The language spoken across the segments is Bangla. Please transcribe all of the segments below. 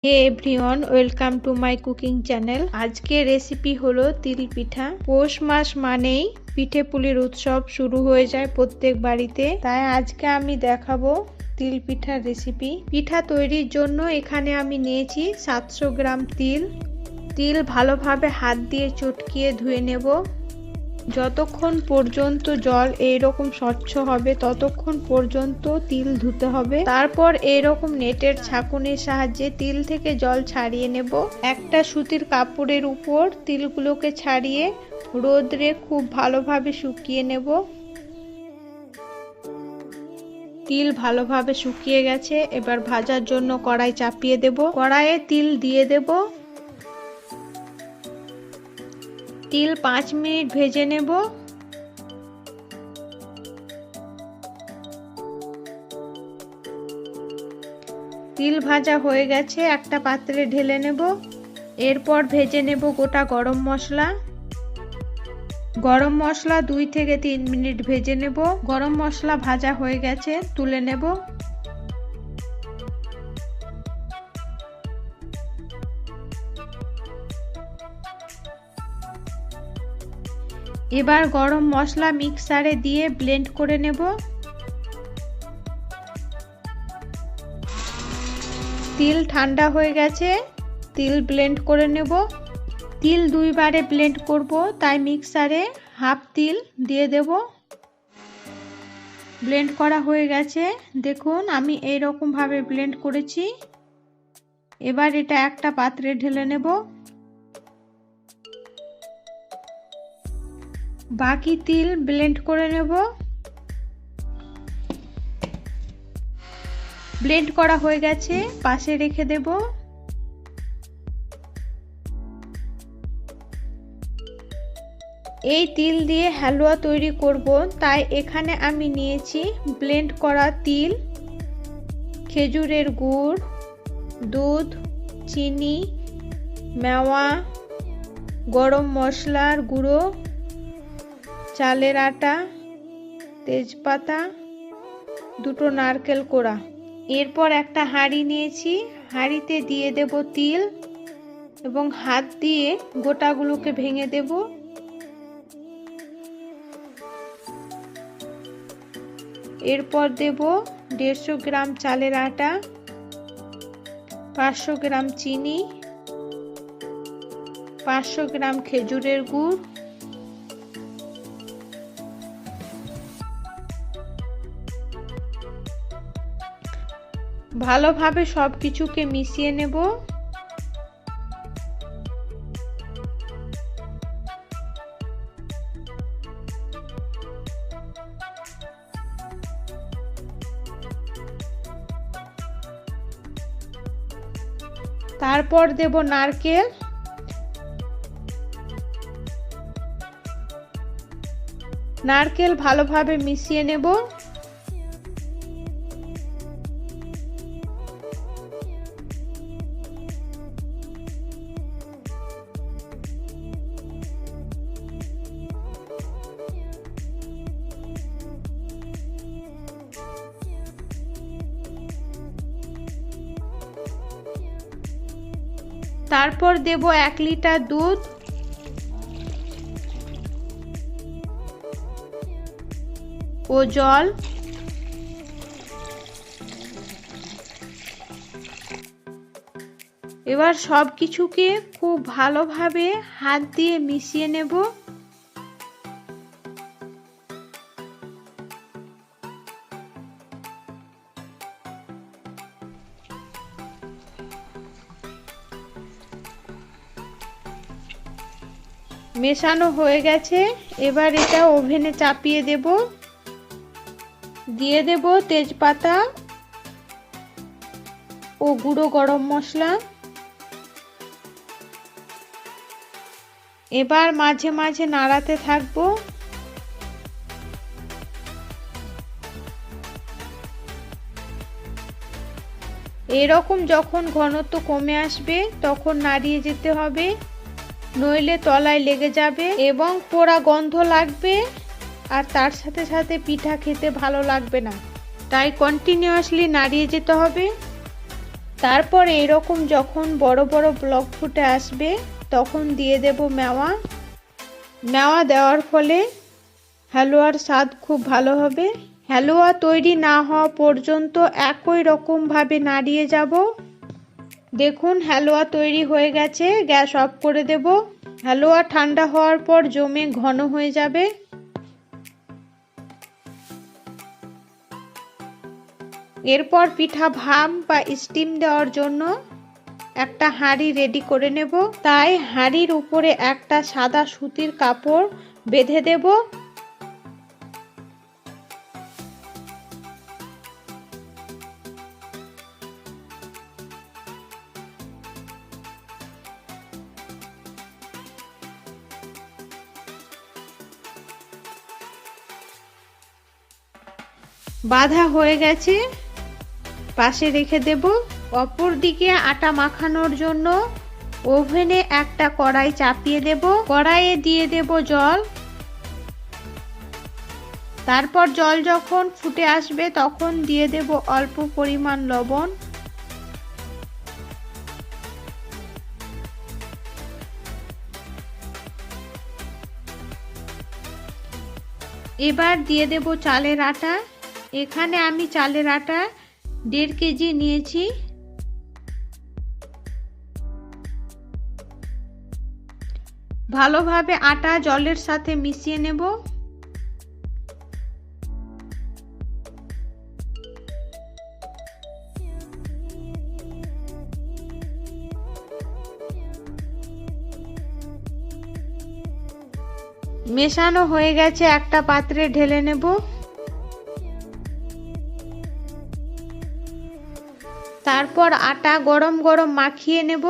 Hey everyone, welcome to my cooking channel. আজকে রেসিপি হলো তিল পিঠা। পৌষ মাস মানেই পিঠে পুলির উৎসব শুরু হয়ে যায় প্রত্যেক বাড়িতে, তাই আজকে আমি দেখাবো তিল পিঠার রেসিপি। পিঠা তৈরির জন্য এখানে আমি নিয়েছি 700 গ্রাম তিল ভালোভাবে হাত দিয়ে চটকিয়ে ধুয়ে নেব। যতক্ষণ পর্যন্ত জল এইরকম স্বচ্ছ হবে ততক্ষণ পর্যন্ত তিল ধুতে হবে। তারপর এইরকম নেটের ছাঁকুনির সাহায্যে তিল থেকে জল ছাড়িয়ে নেব। একটা সুতির কাপড়ের উপর তিলগুলোকে ছাড়িয়ে রোদ্রে খুব ভালোভাবে শুকিয়ে নেব। তিল ভালোভাবে শুকিয়ে গেছে, এবার ভাজার জন্য কড়াই চাপিয়ে দেব। কড়াইয়ে তিল দিয়ে দেব। তিল 5 মিনিট ভেজে নেব। তিল ভাজা হয়ে গেছে, একটা পাত্রে ঢেলে নেব। এরপর ভেজে নেব গোটা গরম মশলা। 2 থেকে 3 মিনিট ভেজে নেব। গরম মশলা ভাজা হয়ে গেছে, তুলে নেব। এবার গরম মশলা মিক্সারে দিয়ে ব্লেন্ড করে নেব। তিল ঠান্ডা হয়ে গেছে, তিল ব্লেন্ড করে নেব। তিল 2 বারে ব্লেন্ড করব, তাই মিক্সারে হাফ তিল দিয়ে দেব। ব্লেন্ড করা হয়ে গেছে, দেখুন আমি এই রকম ভাবে ব্লেন্ড করেছি। এবার এটা একটা পাত্রে ঢেলে নেব। বাকি তিল ব্লেন্ড করে নেব। ব্লেন্ড করা হয়ে গেছে, পাশে রেখে দেব। এই তিল দিয়ে হালুয়া তৈরি করব, তাই এখানে আমি নিয়েছি ব্লেন্ড করা তিল, খেজুরের গুড়, দুধ, চিনি, মেওয়া, গরম মশলার গুঁড়ো, চালের আটা, তেজপাতা, 2টো নারকেল কোড়া। এরপর একটা হাঁড়ি নিয়েছি, হাঁড়িতে দিয়ে দেব তিল এবং হাত দিয়ে গোটাগুলোকে ভেঙে দেব। এরপর দেব 150 গ্রাম চালের আটা, 500 গ্রাম চিনি, 500 গ্রাম খেজুরের গুড়, ভালোভাবে সব কিছুকে মিশিয়ে নেব। তারপর দেব নারকেল। নারকেল ভালোভাবে মিশিয়ে নেব। তারপর দেব 1 লিটার দুধ ও জল। এবার সব কিছুকে খুব ভালোভাবে হাত দিয়ে মিশিয়ে নেব। মেশানো হয়ে গেছে, এবার এটা ওভেনে চাপিয়ে দেব। দিয়ে দেব তেজপাতা ও গুঁড়ো গরম মশলা। এবার মাঝে মাঝে নাড়াতে থাকবো। এরকম যখন ঘনত্ব কমে আসবে তখন নাড়িয়ে যেতে হবে, নইলে তলায় লেগে যাবে এবং পোড়া গন্ধ লাগবে, আর তার সাথে সাথে পিঠা খেতে ভালো লাগবে না। তাই কন্টিনিউয়াসলি নাড়িয়ে যেতে হবে। তারপর এরকম যখন বড় বড় ব্লক ফুটে আসবে তখন দিয়ে দেব মেওয়া। মেওয়া দেওয়ার ফলে হালুয়ার স্বাদ খুব ভালো হবে। হালুয়া তৈরি না হওয়া পর্যন্ত একই রকম ভাবে নাড়িয়ে যাব। দেখুন হালুয়া তৈরি হয়ে গেছে, গ্যাস অফ করে দেব। হালুয়া ঠান্ডা হওয়ার পর জমে ঘন হয়ে যাবে। এরপর পিঠা ভাপ বা স্টিম দেওয়ার জন্য একটা হাঁড়ি রেডি করে নেব। তাই হাঁড়ির উপরে একটা সাদা সুতির কাপড় বেঁধে দেব। বাঁধা হয়ে গেছে, পাশে রেখে দেব। অপর দিকে আটা মাখানোর জন্য ওভেনে একটা কড়াই চাপিয়ে দেব। কড়াইয়ে দিয়ে দেব জল। তারপর জল যখন ফুটে আসবে তখন দিয়ে দেব অল্প পরিমাণ লবণ। এবার দিয়ে দেব চালের আটা। এখানে আমি চালের আটা 1.5 কেজি নিয়েছি। ভালোভাবে আটা জলের সাথে মিশিয়ে নেব। মেশানো হয়ে গেছে, একটা পাত্রে ঢেলে নেব। তারপর আটা গরম গরম মাখিয়ে নেব।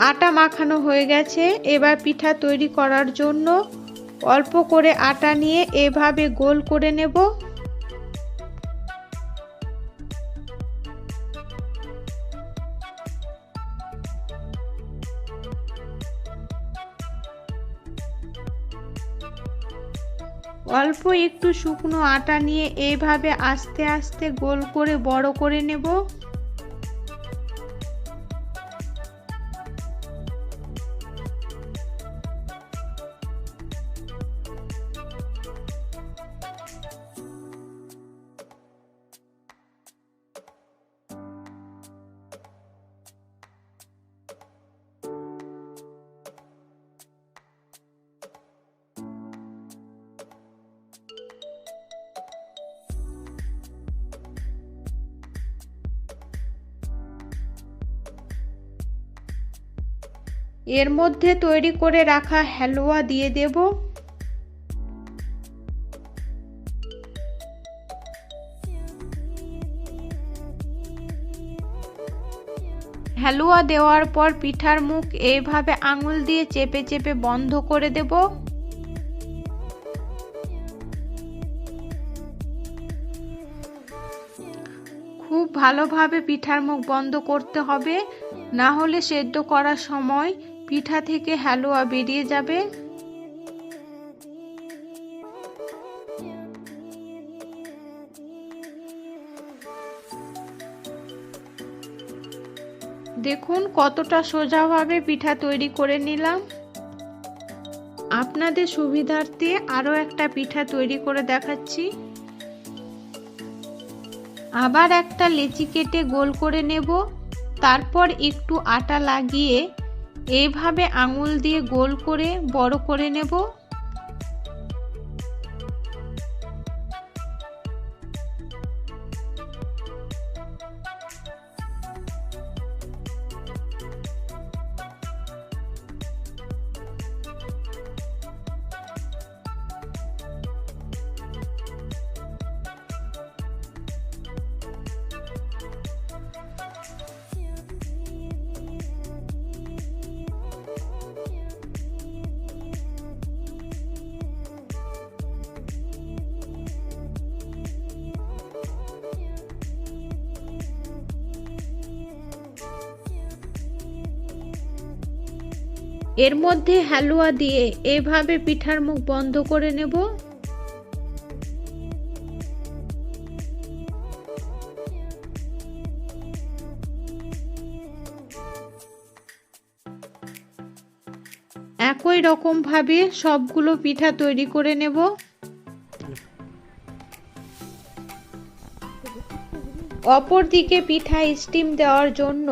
আটা মাখানো হয়ে গেছে। এবার পিঠা তৈরি করার জন্য অল্প করে আটা নিয়ে এভাবে গোল করে নেব। অল্প একটু শুকনো আটা নিয়ে এইভাবে আস্তে আস্তে গোল করে বড় করে নেব। এর মধ্যে তৈরি করে রাখা হালুয়া দিয়ে দেব। হালুয়া দেওয়ার পর পিঠার মুখ এইভাবে আঙুল দিয়ে চেপে চেপে বন্ধ করে দেব। খুব ভালোভাবে পিঠার মুখ বন্ধ করতে হবে, না হলে সেদ্ধ করার সময় পিঠা থেকে হালুয়া বেরিয়ে যাবে। দেখুন কতটা সোজাভাবে পিঠা তৈরি করে নিলাম। আপনাদের সুবিধার্থে আরো একটা পিঠা তৈরি করে দেখাচ্ছি। আবার একটা লেচি কেটে গোল করে নেব। তারপর একটু আটা লাগিয়ে এইভাবে আঙুল দিয়ে গোল করে বড় করে নেব। এর মধ্যে হালুয়া দিয়ে এভাবে পিঠার মুখ বন্ধ করে নেব। একই রকম ভাবে সবগুলো পিঠা তৈরি করে নেব। অপর দিকে পিঠা স্টিম দেওয়ার জন্য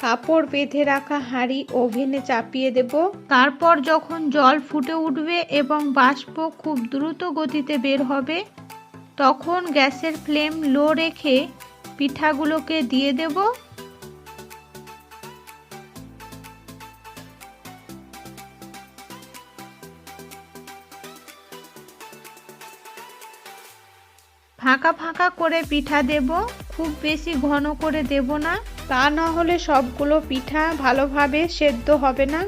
কাপড় বেঁধে রাখা হাঁড়ি ওভেনে চাপিয়ে দেব। তারপর যখন জল ফুটে উঠবে এবং বাষ্প খুব দ্রুত গতিতে বের হবে, তখন গ্যাসের ফ্লেম লো রেখে পিঠাগুলোকে দিয়ে দেব। ফাঁকা ফাঁকা করে পিঠা দেব, খুব বেশি ঘন করে দেব না, তা না হলে সবগুলো পিঠা ভালোভাবে সেদ্ধ হবে না।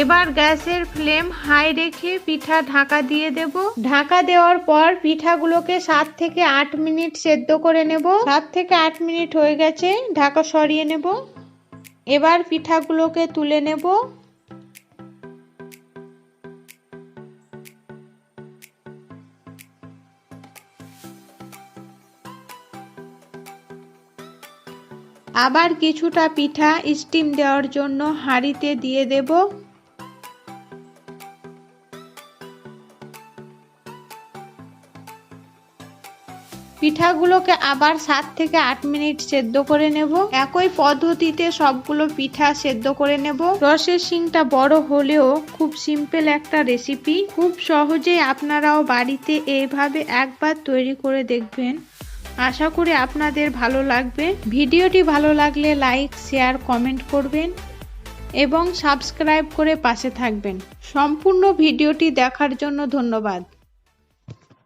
এবার গ্যাসের ফ্লেম হাই রেখে পিঠা ঢাকা দিয়ে দেব। ঢাকা দেওয়ার পর পিঠাগুলোকে 7 থেকে 8 মিনিট সেদ্ধ করে নেব। 7 থেকে 8 মিনিট হয়ে গেছে, ঢাকা সরিয়ে নেব। এবার পিঠাগুলোকে তুলে নেব। আবার কিছুটা পিঠা স্টিম দেওয়ার জন্য হাঁড়িতে দিয়ে দেব। পিঠাগুলোকে আবার 7 থেকে 8 মিনিট সেদ্ধ করে নেব। একই পদ্ধতিতে সবগুলো পিঠা সেদ্ধ করে নেব। প্রসেসিংটা বড় হলেও খুব সিম্পল একটা রেসিপি, খুব সহজেই আপনারাও বাড়িতে এইভাবে একবার তৈরি করে দেখবেন। আশা করি আপনাদের ভালো লাগবে। ভিডিওটি ভালো লাগলে লাইক, শেয়ার, কমেন্ট করবেন এবং সাবস্ক্রাইব করে পাশে থাকবেন। সম্পূর্ণ ভিডিওটি দেখার জন্য ধন্যবাদ।